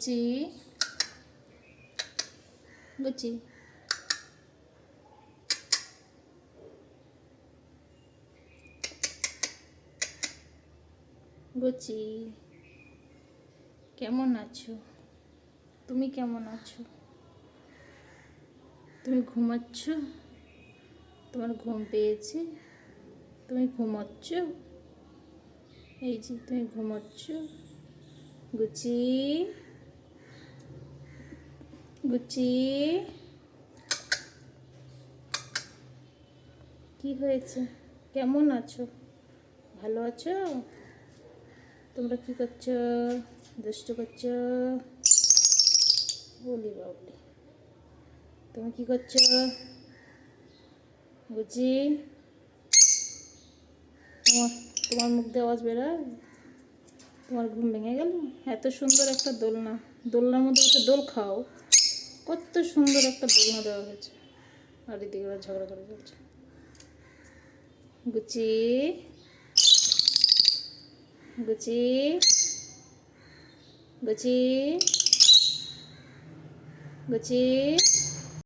Gucci Gucci Gucci কেমন আছো? তুমি কেমন আছো? তুমি ঘুমাচ্ছ? তোমার ঘুম পেয়েছে? তুমি ঘুমাচ্ছ? এই যে তুমি ঘুমাচ্ছ। গুচি গুচি কি হয়েছে? কেমন আছো? ভালো আছো? তোমরা কি করছো? দুষ্টু করছো? বলি বাবলি, তুমি কি করছো? গুচি তোমার তোমার মুখ দিয়ে আওয়াজ বেরোয়? তোমার ঘুম ভেঙে গেল? এত সুন্দর একটা দোলনা, দোলনার মধ্যে একটা দোল খাও। কত সুন্দর একটা দোলনা দেওয়া হয়েছে, আর এদিকে ওরা ঝগড়া করে চলছে। Gucci Gucci Gucci Gucci